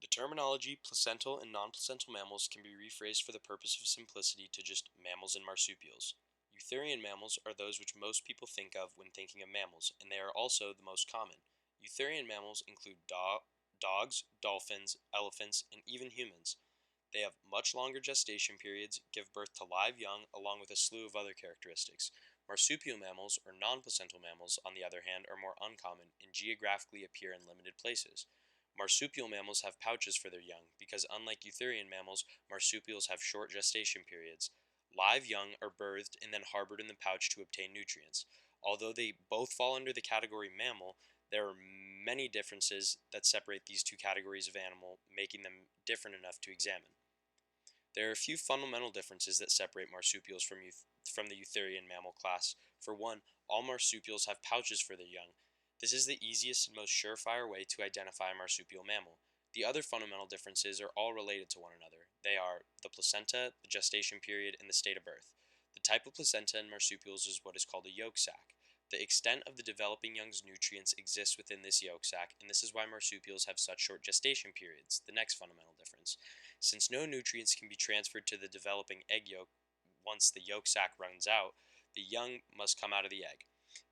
terminology placental and non-placental mammals can be rephrased for the purpose of simplicity to just mammals and marsupials. Eutherian mammals are those which most people think of when thinking of mammals, and they are also the most common. Eutherian mammals include dogs, dolphins, elephants, and even humans. They have much longer gestation periods, give birth to live young, along with a slew of other characteristics. Marsupial mammals, or non-placental mammals, on the other hand, are more uncommon and geographically appear in limited places. Marsupial mammals have pouches for their young because, unlike eutherian mammals, marsupials have short gestation periods. Live young are birthed and then harbored in the pouch to obtain nutrients. Although they both fall under the category mammal, there are many differences that separate these two categories of animal, making them different enough to examine. There are a few fundamental differences that separate marsupials from the eutherian mammal class. For one, all marsupials have pouches for their young. This is the easiest and most surefire way to identify a marsupial mammal. The other fundamental differences are all related to one another. They are the placenta, the gestation period, and the state of birth. The type of placenta in marsupials is what is called a yolk sac. The extent of the developing young's nutrients exists within this yolk sac, and this is why marsupials have such short gestation periods, the next fundamental difference. Since no nutrients can be transferred to the developing egg yolk once the yolk sac runs out, the young must come out of the egg.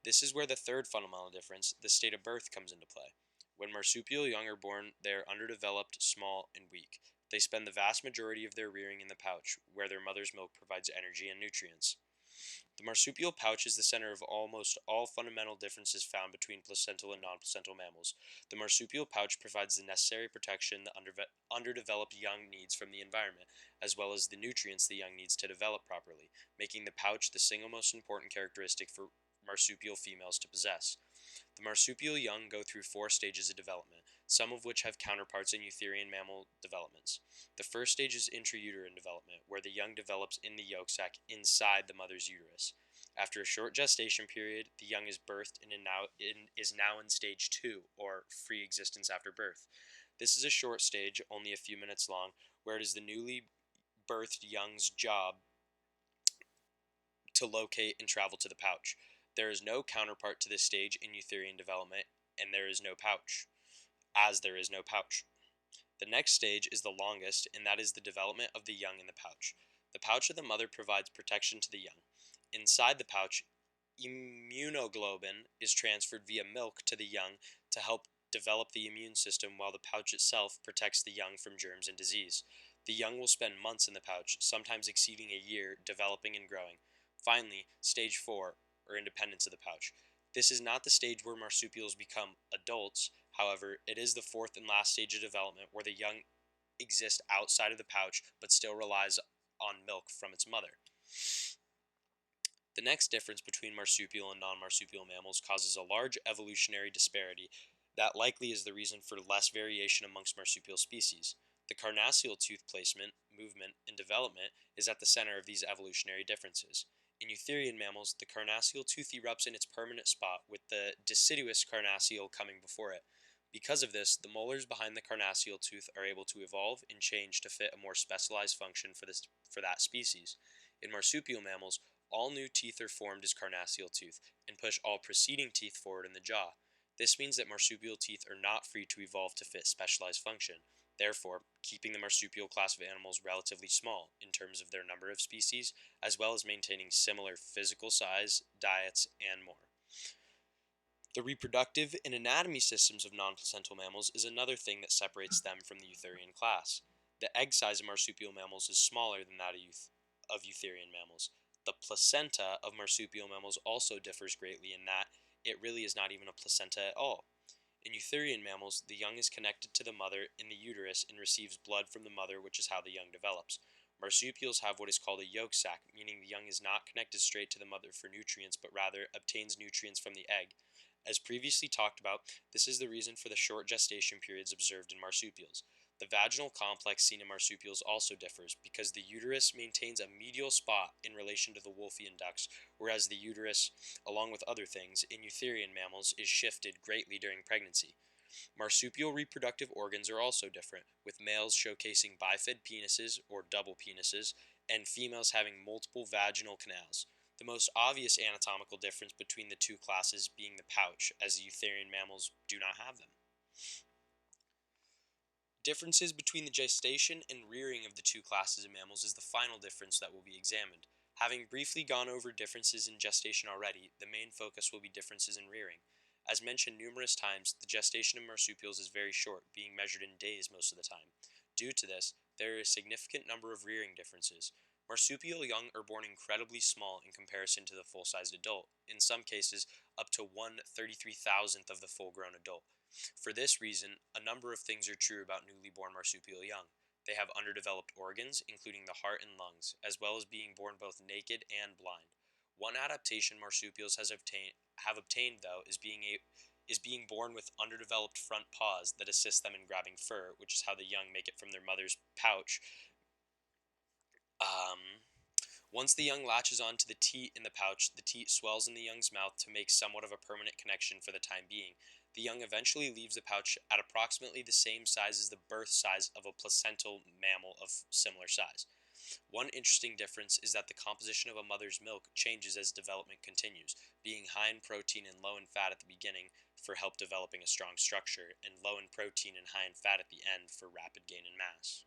This is where the third fundamental difference, the state of birth, comes into play. When marsupial young are born, they are underdeveloped, small, and weak. They spend the vast majority of their rearing in the pouch, where their mother's milk provides energy and nutrients. The marsupial pouch is the center of almost all fundamental differences found between placental and non-placental mammals. The marsupial pouch provides the necessary protection the underdeveloped young needs from the environment, as well as the nutrients the young needs to develop properly, making the pouch the single most important characteristic for marsupial females to possess. The marsupial young go through 4 stages of development, some of which have counterparts in eutherian mammal developments. The first stage is intrauterine development, where the young develops in the yolk sac inside the mother's uterus. After a short gestation period, the young is birthed and is now in stage 2, or free existence after birth. This is a short stage, only a few minutes long, where it is the newly birthed young's job to locate and travel to the pouch. There is no counterpart to this stage in eutherian development, and there is no pouch, as there is no pouch. The next stage is the longest, and that is the development of the young in the pouch. The pouch of the mother provides protection to the young. Inside the pouch, immunoglobulin is transferred via milk to the young to help develop the immune system, while the pouch itself protects the young from germs and disease. The young will spend months in the pouch, sometimes exceeding a year, developing and growing. Finally, stage 4, or independence of the pouch. This is not the stage where marsupials become adults. However, it is the fourth and last stage of development where the young exists outside of the pouch but still relies on milk from its mother. The next difference between marsupial and non-marsupial mammals causes a large evolutionary disparity that likely is the reason for less variation amongst marsupial species. The carnassial tooth placement, movement, and development is at the center of these evolutionary differences. In eutherian mammals, the carnassial tooth erupts in its permanent spot, with the deciduous carnassial coming before it. Because of this, the molars behind the carnassial tooth are able to evolve and change to fit a more specialized function for that species. In marsupial mammals, all new teeth are formed as carnassial tooth and push all preceding teeth forward in the jaw. This means that marsupial teeth are not free to evolve to fit specialized function, therefore keeping the marsupial class of animals relatively small in terms of their number of species, as well as maintaining similar physical size, diets, and more. The reproductive and anatomy systems of non-placental mammals is another thing that separates them from the eutherian class. The egg size of marsupial mammals is smaller than that of eutherian mammals. The placenta of marsupial mammals also differs greatly in that it really is not even a placenta at all. In eutherian mammals, the young is connected to the mother in the uterus and receives blood from the mother, which is how the young develops. Marsupials have what is called a yolk sac, meaning the young is not connected straight to the mother for nutrients, but rather obtains nutrients from the egg. As previously talked about, this is the reason for the short gestation periods observed in marsupials. The vaginal complex seen in marsupials also differs because the uterus maintains a medial spot in relation to the Wolffian ducts, whereas the uterus, along with other things, in eutherian mammals is shifted greatly during pregnancy. Marsupial reproductive organs are also different, with males showcasing bifid penises or double penises, and females having multiple vaginal canals. The most obvious anatomical difference between the two classes being the pouch, as the eutherian mammals do not have them. Differences between the gestation and rearing of the two classes of mammals is the final difference that will be examined. Having briefly gone over differences in gestation already, the main focus will be differences in rearing. As mentioned numerous times, the gestation of marsupials is very short, being measured in days most of the time. Due to this, there are a significant number of rearing differences. Marsupial young are born incredibly small in comparison to the full-sized adult, in some cases up to 1/33,000th of the full-grown adult. For this reason, a number of things are true about newly born marsupial young. They have underdeveloped organs, including the heart and lungs, as well as being born both naked and blind. One adaptation marsupials have obtained, though, is being born with underdeveloped front paws that assist them in grabbing fur, which is how the young make it from their mother's pouch. Um, Once the young latches onto the teat in the pouch, the teat swells in the young's mouth to make somewhat of a permanent connection for the time being. The young eventually leaves the pouch at approximately the same size as the birth size of a placental mammal of similar size. One interesting difference is that the composition of a mother's milk changes as development continues, being high in protein and low in fat at the beginning for help developing a strong structure, and low in protein and high in fat at the end for rapid gain in mass.